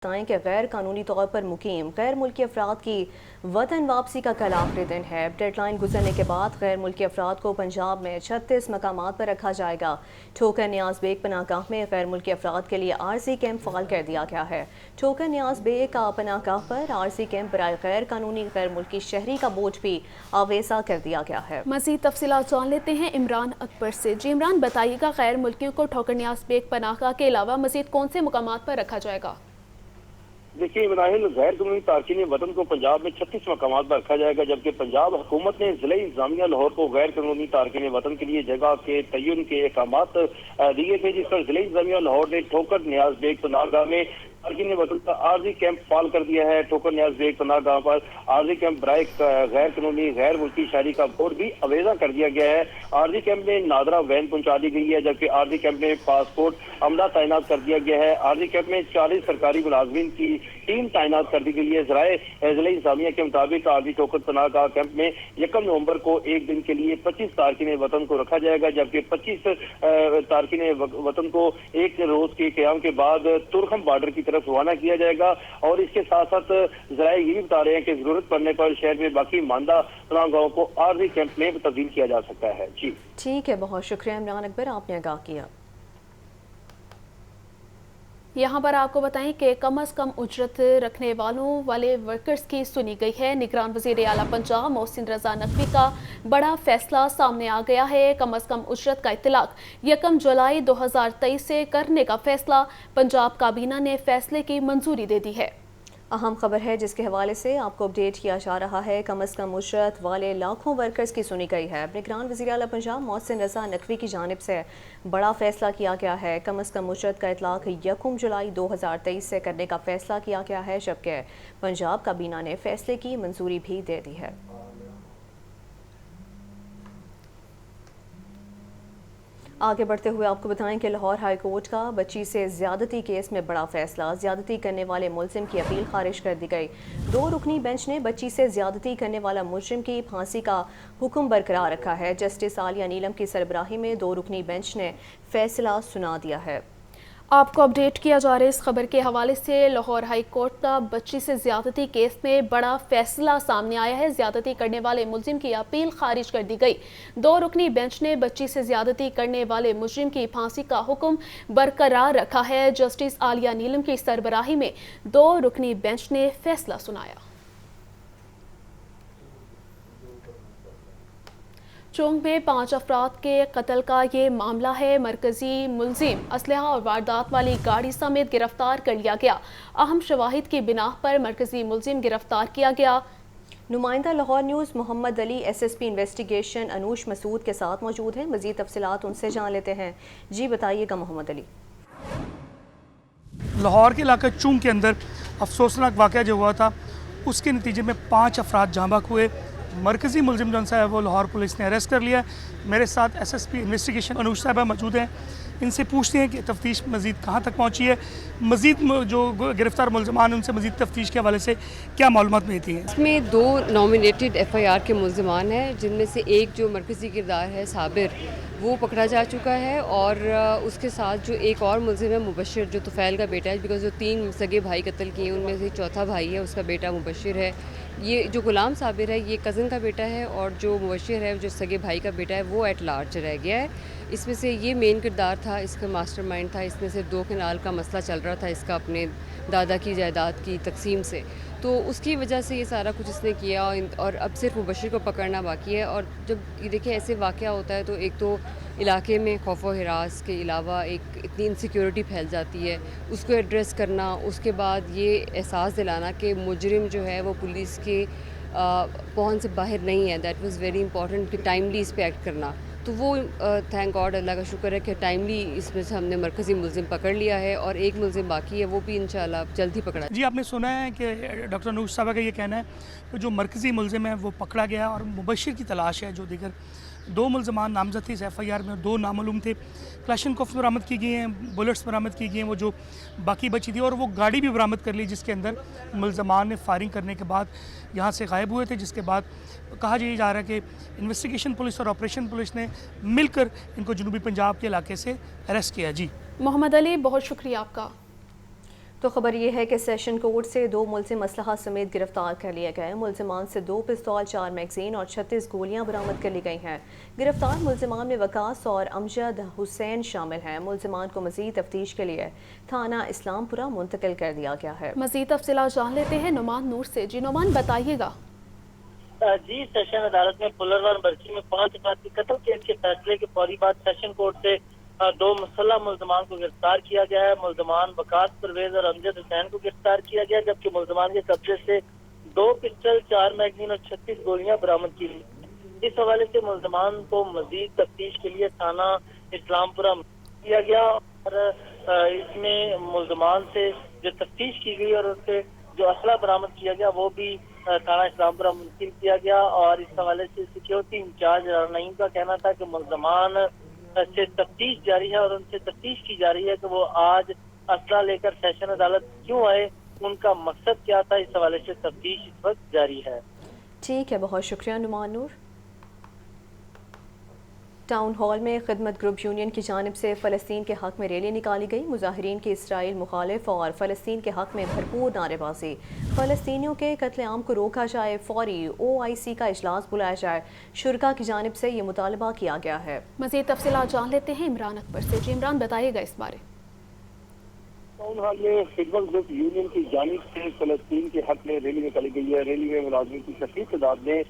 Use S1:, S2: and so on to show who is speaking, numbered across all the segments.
S1: بتائیں کہ غیر قانونی طور پر مقیم غیر ملکی افراد کی وطن واپسی کا کل آخری دن ہے۔ ڈیڈ لائن گزرنے کے بعد غیر ملکی افراد کو پنجاب میں 36 مقامات پر رکھا جائے گا۔ ٹھوکر نیاز بیگ پناہ گاہ میں غیر ملکی افراد کے لیے عارضی کیمپ فعال کر دیا گیا ہے۔ ٹھوکر نیاز بیگ کا پناہ گاہ پر عارضی کیمپ برائے غیر قانونی غیر ملکی شہری کا بورڈ بھی آویزہ کر دیا گیا ہے۔
S2: مزید تفصیلات جان لیتے ہیں عمران اکبر سے۔ جی عمران، بتائیے گا غیر ملکیوں کو ٹھوکر نیاز بیگ پناہ گاہ کے علاوہ مزید کون سے مقامات پر رکھا جائے گا؟
S3: دیکھیے عمران، غیر قانونی تارکین وطن کو پنجاب میں 36 مقامات پر رکھا جائے گا، جبکہ پنجاب حکومت نے ضلع انتظامیہ لاہور کو غیر قانونی تارکین وطن کے لیے جگہ کے تعین کے احکامات دیے تھے، جس پر ضلع انتظامیہ لاہور نے ٹھوکر نیاز بیگ پناہ گاہ میں تارکین وطن کا عارضی کیمپ فعال کر دیا ہے۔ ٹھوکر نیاز بیگ پناہ گاہ پر عارضی کیمپ برائے غیر قانونی غیر ملکی شہری کا بورڈ بھی آویزہ کر دیا گیا ہے۔ عارضی کیمپ میں نادرہ وین پہنچا دی گئی ہے، جبکہ عارضی کیمپ میں پاسپورٹ عملہ تعینات کر دیا گیا ہے۔ عارضی کیمپ میں 40 سرکاری ملازمین کی ٹیم تعینات کر دی گئی ہے۔ ذرائع ضلع انتظامیہ کے مطابق عارضی ٹھوکر پناہ گاہ کیمپ میں 1 نومبر کو ایک دن کے لیے 25 تارکین وطن کو رکھا جائے گا، جبکہ 25 تارکین وطن کو ایک روز کے قیام کے بعد ترکھم بارڈر کی طرف روانہ کیا جائے گا۔ اور اس کے ساتھ ساتھ ذرائع یہ بھی بتا رہے ہیں کہ ضرورت پڑنے پر شہر میں باقی ماندہ پناہ گاہوں کو عارضی کیمپ میں تبدیل کیا جا سکتا ہے۔ جی
S1: ٹھیک ہے، بہت شکریہ عمران اکبر، آپ نے آگاہ کیا۔
S2: یہاں پر آپ کو بتائیں کہ کم از کم اجرت رکھنے والے ورکرز کی سنی گئی ہے۔ نگران وزیر اعلیٰ پنجاب محسن رضا نقوی کا بڑا فیصلہ سامنے آ گیا ہے۔ کم از کم اجرت کا اطلاق 1 جولائی 2023 سے کرنے کا فیصلہ پنجاب کابینہ نے فیصلے کی منظوری دے دی ہے۔
S1: اہم خبر ہے جس کے حوالے سے آپ کو اپڈیٹ کیا جا رہا ہے۔ کم از کم اجرت والے لاکھوں ورکرز کی سنی گئی ہے۔ نگران وزیر اعلیٰ پنجاب محسن رضا نقوی کی جانب سے بڑا فیصلہ کیا گیا ہے۔ کم از کم اجرت کا اطلاق 1 جولائی 2023 سے کرنے کا فیصلہ کیا گیا ہے، جبکہ پنجاب کابینہ نے فیصلے کی منظوری بھی دے دی ہے۔ آگے بڑھتے ہوئے آپ کو بتائیں کہ لاہور ہائی کورٹ کا بچی سے زیادتی کیس میں بڑا فیصلہ۔ زیادتی کرنے والے ملزم کی اپیل خارج کر دی گئی۔ 2 رکنی بینچ نے بچی سے زیادتی کرنے والا مجرم کی پھانسی کا حکم برقرار رکھا ہے۔ جسٹس عالیہ نیلم کی سربراہی میں 2 رکنی بینچ نے فیصلہ سنا دیا ہے۔
S2: آپ کو اپڈیٹ کیا جا رہا ہے اس خبر کے حوالے سے۔ لاہور ہائی کورٹ کا بچی سے زیادتی کیس میں بڑا فیصلہ سامنے آیا ہے۔ زیادتی کرنے والے ملزم کی اپیل خارج کر دی گئی۔ 2 رکنی بینچ نے بچی سے زیادتی کرنے والے مجرم کی پھانسی کا حکم برقرار رکھا ہے۔ جسٹس عالیہ نیلم کی سربراہی میں 2 رکنی بینچ نے فیصلہ سنایا۔ چونگ میں 5 افراد کے قتل کا یہ معاملہ ہے۔ مرکزی ملزم اسلحہ اور واردات والی گاڑی سمیت گرفتار کر لیا گیا۔ اہم شواہد کی بنا پر مرکزی ملزم گرفتار کیا گیا۔
S1: نمائندہ لاہور نیوز محمد علی S S P investigation Anoosh مسعود کے ساتھ موجود ہیں۔ مزید تفصیلات ان سے جان لیتے ہیں۔ جی بتائیے گا محمد علی۔
S4: لاہور کے علاقہ چونگ کے اندر افسوسناک واقعہ جو ہوا تھا، اس کے نتیجے میں 5 افراد جاں بحق ہوئے۔ مرکزی ملزم جون صاحب وہ لاہور پولیس نے اریسٹ کر لیا۔ میرے ساتھ S S P investigation Anoosh صاحبہ موجود ہیں، ان سے پوچھتے ہیں کہ تفتیش مزید کہاں تک پہنچی ہے، مزید جو گرفتار ملزمان ان سے مزید تفتیش کے حوالے سے کیا معلومات ملتی ہیں۔
S5: اس میں 2 نامینیٹڈ FIR کے ملزمان ہیں، جن میں سے ایک جو مرکزی کردار ہے صابر، وہ پکڑا جا چکا ہے، اور اس کے ساتھ جو ایک اور ملزم ہے مبشر، جو طفیل کا بیٹا ہے، بیکاز جو 3 سگے بھائی قتل کیے ان میں سے چوتھا بھائی ہے، اس کا بیٹا مبشر ہے۔ یہ جو غلام صابر ہے یہ کزن کا بیٹا ہے، اور جو مبشر ہے جو سگے بھائی کا بیٹا ہے وہ ایٹ لارج رہ گیا ہے۔ اس میں سے یہ مین کردار تھا، اس کا ماسٹر مائنڈ تھا۔ اس میں سے 2 کنال کا مسئلہ چل رہا تھا اس کا اپنے دادا کی جائیداد کی تقسیم سے، تو اس کی وجہ سے یہ سارا کچھ اس نے کیا، اور اب صرف مبشر کو پکڑنا باقی ہے۔ اور جب یہ دیکھیں ایسے واقعہ ہوتا ہے تو ایک تو علاقے میں خوف و ہراس کے علاوہ ایک اتنی انسیکیورٹی پھیل جاتی ہے، اس کو ایڈریس کرنا، اس کے بعد یہ احساس دلانا کہ مجرم جو ہے وہ پولیس کے پہنچ سے باہر نہیں ہے، دیٹ واز ویری امپورٹنٹ کہ ٹائملی اس پہ ایکٹ کرنا۔ تو وہ تھینک گاڈ، اللہ کا شکر ہے کہ ٹائملی اس میں سے ہم نے مرکزی ملزم پکڑ لیا ہے، اور ایک ملزم باقی ہے، وہ بھی انشاءاللہ جلد ہی پکڑا۔
S4: جی آپ نے سنا ہے کہ ڈاکٹر انوش صاحبہ کا یہ کہنا ہے کہ جو مرکزی ملزم ہے وہ پکڑا گیا، اور مبشر کی تلاش ہے۔ جو دیگر 2 ملزمان نامزد تھے اس FIR میں، اور 2 نامعلوم تھے۔ کلاشنکوف برآمد کی گئی ہیں، بلٹس برآمد کی گئی ہیں، وہ جو باقی بچی تھی، اور وہ گاڑی بھی برآمد کر لی جس کے اندر ملزمان نے فائرنگ کرنے کے بعد یہاں سے غائب ہوئے تھے، جس کے بعد کہا جا رہا ہے کہ انویسٹیگیشن پولیس اور آپریشن پولیس نے مل کر ان کو جنوبی پنجاب کے علاقے سے اریسٹ کیا۔ جی
S2: محمد علی، بہت شکریہ آپ کا۔
S1: تو خبر یہ ہے کہ سیشن کورٹ سے 2 ملزم اسلحہ سمیت گرفتار کر لیے گئے۔ ملزمان سے 2 پستول، 4 میگزین اور 36 گولیاں برآمد کر لی گئی ہیں۔ گرفتار ملزمان میں وقاص اور امجد حسین شامل ہیں۔ ملزمان کو مزید تفتیش کے لیے تھانہ اسلام پورہ منتقل کر دیا گیا ہے۔
S2: مزید تفصیلات جان لیتے ہیں نعمان نور سے۔ جی نعمان، بتائیے گا۔
S6: جی، سیشن عدالت میں پلروان برچی میں 5 افراد کے قتل کیس کے فیصلے کے فوری بعد سیشن کورٹ سے 2 مسلح ملزمان کو گرفتار کیا گیا ہے۔ ملزمان وقاص پرویز اور امجد حسین کو گرفتار کیا گیا، جبکہ ملزمان کے قبضے سے 2 پسٹل، 4 میگزین اور 36 گولیاں برآمد کی گئی۔ اس حوالے سے ملزمان کو مزید تفتیش کے لیے تھانہ اسلام پورہ کیا گیا اور اس میں ملزمان سے جو تفتیش کی گئی اور اس سے جو اسلحہ برآمد کیا گیا وہ بھی تھانہ اسلام پورہ منتقل کیا گیا۔ اور اس حوالے سے سیکیورٹی انچارج نعیم کا کہنا تھا کہ ملزمان سے تفتیش جاری ہے اور ان سے تفتیش کی جا رہی ہے کہ وہ آج اسلحہ لے کر سیشن عدالت کیوں آئے، ان کا مقصد کیا تھا۔ اس حوالے سے تفتیش اس وقت جاری ہے۔
S1: ٹھیک ہے، بہت شکریہ نعمان نور۔ ٹاؤن ہال میں خدمت گروپ یونین کی جانب سے فلسطین کے حق میں ریلی نکالی گئی۔ مظاہرین کی اسرائیل مخالف اور فلسطین کے حق میں بھرپور نعرے بازی۔ فلسطینیوں کے قتل عام کو روکا جائے، فوری OIC کا اجلاس بلایا جائے، شرکاء کی جانب سے یہ مطالبہ کیا گیا ہے۔
S2: مزید تفصیلات جان لیتے ہیں عمران اکبر سے۔ جی عمران، بتائیے گا اس بارے۔
S3: ٹاؤن ہال میں خدمت گروپ یونین کی جانب سے فلسطین کے حق میں ریلی نکالی گئی ہے۔ ریلی میں ملازمین کی کثیر تعداد نے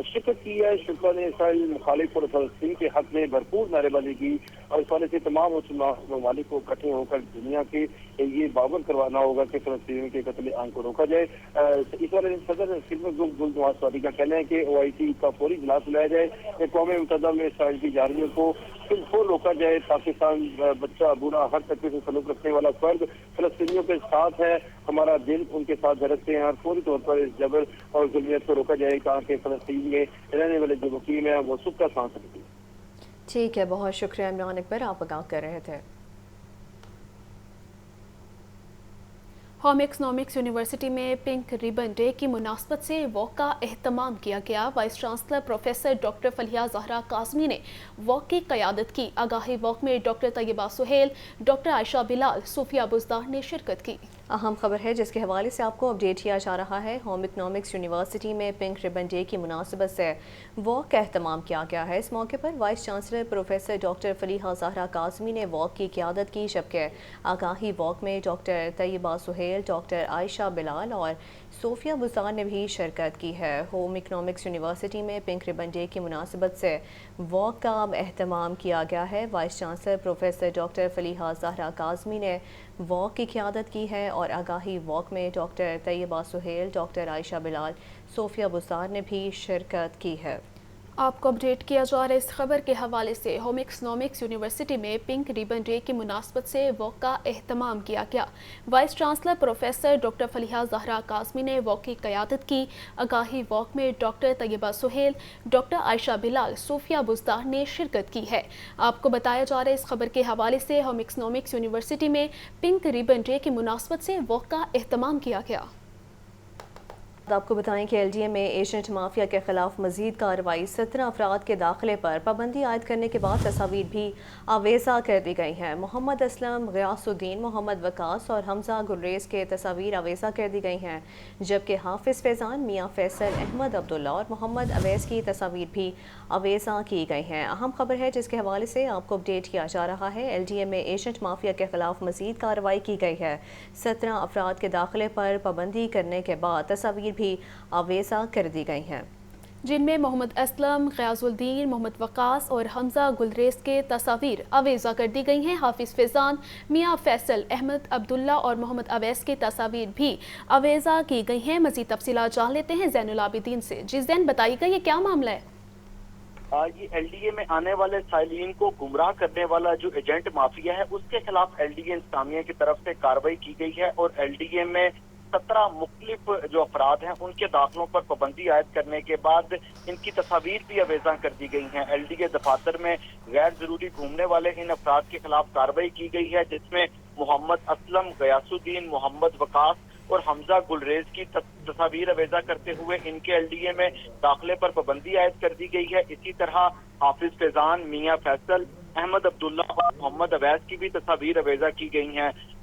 S3: شرکت کی ہے۔ شرکا نے اسرائیل مخالف اور فلسطین کے حق میں بھرپور نعرے بازی کی اور اس والے سے تمام ممالک کو اکٹھے ہو کر دنیا کے یہ باور کروانا ہوگا کہ فلسطین کے قتل عام کو روکا جائے۔ اس والے صدر خدمت گروپ گل نواز سعودی کا کہنا ہے کہ OIC کا فوری اجلاس بلایا جائے، اقوام متحدہ میں اسرائیل کی جارحیوں کو بالکل روکا جائے۔ پاکستان بچہ بوڑھا ہر طرح سے سلوک رکھنے والا فرد فلسطینیوں کے ساتھ ہے، ہمارا دل ان کے ساتھ دھڑکتے ہیں اور فوری طور پر اس جبر اور ظلمیت کو روکا جائے، کہا کہ فلسطین میں رہنے والے جو مقیم ہیں وہ سکھ کا سانس لیتے ہیں۔
S1: ٹھیک ہے، بہت شکریہ عمران اکبر، آپ آگاہ کر رہے تھے۔
S2: ہوم اکنامکس یونیورسٹی میں پنک ریبن ڈے کی مناسبت سے واک کا اہتمام کیا گیا۔ Vice chancellor professor doctor Faliha Zahra Kazmi نے واک کی قیادت کی۔ آگاہی واک میں ڈاکٹر طیبہ سہیل، ڈاکٹر عائشہ بلال، صوفیہ بزدار نے شرکت کی۔
S1: اہم خبر ہے جس کے حوالے سے آپ کو اپڈیٹ کیا جا رہا ہے۔ ہوم اکنامکس یونیورسٹی میں پنک ریبن ڈے کی مناسبت سے واک کا اہتمام کیا گیا ہے۔ اس موقع پر vice chancellor professor doctor Faliha Zahra Kazmi نے واک کی قیادت کی، جبکہ آگاہی واک میں ڈاکٹر طیبہ سہیل، ڈاکٹر عائشہ بلال اور صوفیہ بزدار نے بھی شرکت کی ہے۔ ہوم اکنامکس یونیورسٹی میں پنک ریبن ڈے کی مناسبت سے واک کا اہتمام کیا گیا ہے۔ Vice chancellor professor doctor Faliha Zahra Kazmi نے واک کی قیادت کی ہے اور آگاہی واک میں ڈاکٹر طیبہ سہیل، ڈاکٹر عائشہ بلال، صوفیہ بزدار نے بھی شرکت کی ہے۔
S2: آپ کو اپڈیٹ کیا جا رہا ہے اس خبر کے حوالے سے۔ ہوم اکنامکس یونیورسٹی میں پنک ریبن ڈے کی مناسبت سے واک کا اہتمام کیا گیا۔ Vice chancellor professor doctor Faliha Zahra Kazmi نے واک کی قیادت کی۔ آگاہی واک میں ڈاکٹر طیبہ سہیل، ڈاکٹر عائشہ بلال، صوفیہ بزدار نے شرکت کی ہے۔ آپ کو بتایا جا رہا ہے اس خبر کے حوالے سے ہوم اکنامکس یونیورسٹی میں پنک ریبن ڈے کی مناسبت سے واک کا اہتمام کیا گیا۔
S1: آپ کو بتائیں کہ LDA میں ایجنٹ مافیا کے خلاف مزید کارروائی، 17 افراد کے داخلے پر پابندی عائد کرنے کے بعد تصاویر بھی آویزہ کر دی گئی ہیں۔ محمد اسلم، غیاث الدین، محمد وقاص اور حمزہ گلریز کے تصاویر آویزہ کر دی گئی ہیں، جبکہ حافظ فیضان، میاں فیصل، احمد عبداللہ اور محمد اویس کی تصاویر بھی آویزہ کی گئی ہیں۔ اہم خبر ہے جس کے حوالے سے آپ کو اپڈیٹ کیا جا رہا ہے۔ LDA میں ایجنٹ مافیا کے خلاف مزید کارروائی کی گئی ہے۔ 17 افراد کے داخلے پر پابندی کرنے کے بعد تصاویر بھی آویزہ کر دی گئی ہیں،
S2: جن میں محمد اسلم، غیاث الدین، محمد وقاص اور حمزہ گلریز کے تصاویر آویزہ کر دی گئی ہیں۔ حافظ فیضان، میاں فیصل، احمد عبداللہ اور محمد اویس کی تصاویر بھی آویزہ کی گئی ہیں۔ مزید تفصیلات جان لیتے ہیں زین العابدین سے۔ جی زین، بتائیے گا یہ کیا معاملہ ہے؟
S6: آج LDA میں آنے والے سائلین کو گمراہ کرنے والا جو ایجنٹ مافیا ہے اس کے خلاف LDA انتظامیہ کی طرف سے کارروائی کی گئی ہے اور LDA میں 17 مختلف جو افراد ہیں ان کے داخلوں پر پابندی عائد کرنے کے بعد ان کی تصاویر بھی آویزاں کر دی گئی ہیں۔ LDA دفاتر میں غیر ضروری گھومنے والے ان افراد کے خلاف کارروائی کی گئی ہے، جس میں محمد اسلم، غیاث الدین، محمد وقاص اور حمزہ گلریز کی تصاویر آویزہ کرتے ہوئے ان کے LDA میں داخلے پر پابندی عائد کر دی گئی ہے۔ اسی طرح حافظ فیضان، میاں فیصل، احمد عبداللہ اور محمد اویس کی بھی تصاویر آویزہ کی گئی ہیں۔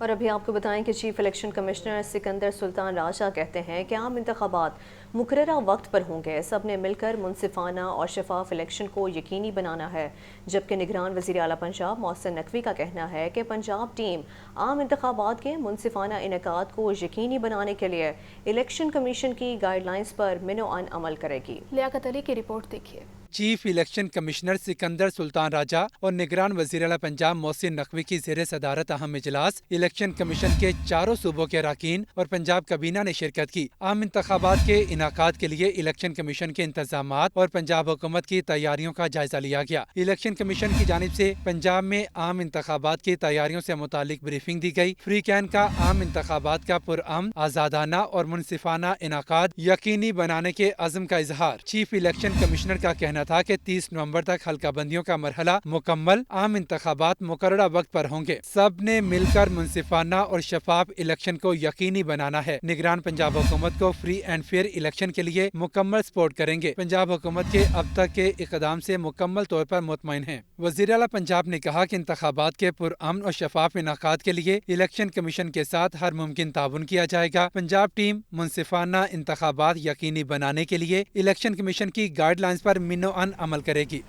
S1: اور ابھی آپ کو بتائیں کہ چیف الیکشن کمشنر سکندر سلطان راجہ کہتے ہیں کہ عام انتخابات مقررہ وقت پر ہوں گے، سب نے مل کر منصفانہ اور شفاف الیکشن کو یقینی بنانا ہے، جبکہ نگران وزیر اعلیٰ پنجاب محسن نقوی کا کہنا ہے کہ پنجاب ٹیم عام انتخابات کے منصفانہ انعقاد کو یقینی بنانے کے لیے الیکشن کمیشن کی گائیڈ لائنز پر منوعاً عمل کرے گی۔
S2: لیاقت علی کی رپورٹ دیکھیے۔
S7: چیف الیکشن کمشنر سکندر سلطان راجہ اور نگران وزیر اعلیٰ پنجاب محسن نقوی کی زیر صدارت اہم اجلاس الیکشن کمیشن کے چاروں صوبوں کے اراکین اور پنجاب کابینہ نے شرکت کی۔ عام انتخابات کے انعقاد کے لیے الیکشن کمیشن کے انتظامات اور پنجاب حکومت کی تیاریوں کا جائزہ لیا گیا۔ الیکشن کمیشن کی جانب سے پنجاب میں عام انتخابات کی تیاریوں سے متعلق بریفنگ دی گئی۔ فری کین کا عام انتخابات کا پرامن، آزادانہ اور منصفانہ انعقاد یقینی بنانے کے عزم کا اظہار۔ چیف الیکشن کمشنر کا کہنا تھا کہ 30 نومبر تک حلقہ بندیوں کا مرحلہ مکمل، عام انتخابات مقررہ وقت پر ہوں گے، سب نے مل کر منصفانہ اور شفاف الیکشن کو یقینی بنانا ہے۔ نگران پنجاب حکومت کو فری اینڈ فیئر الیکشن کے لیے مکمل سپورٹ کریں گے۔ پنجاب حکومت کے اب تک کے اقدام سے مکمل طور پر مطمئن ہیں۔ وزیر اعلیٰ پنجاب نے کہا کہ انتخابات کے پرامن اور شفاف انعقاد کے لیے الیکشن کمیشن کے ساتھ ہر ممکن تعاون کیا جائے گا۔ پنجاب ٹیم منصفانہ انتخابات یقینی بنانے کے لیے الیکشن کمیشن کی گائیڈ لائنز پر منوعاً عمل کرے گی۔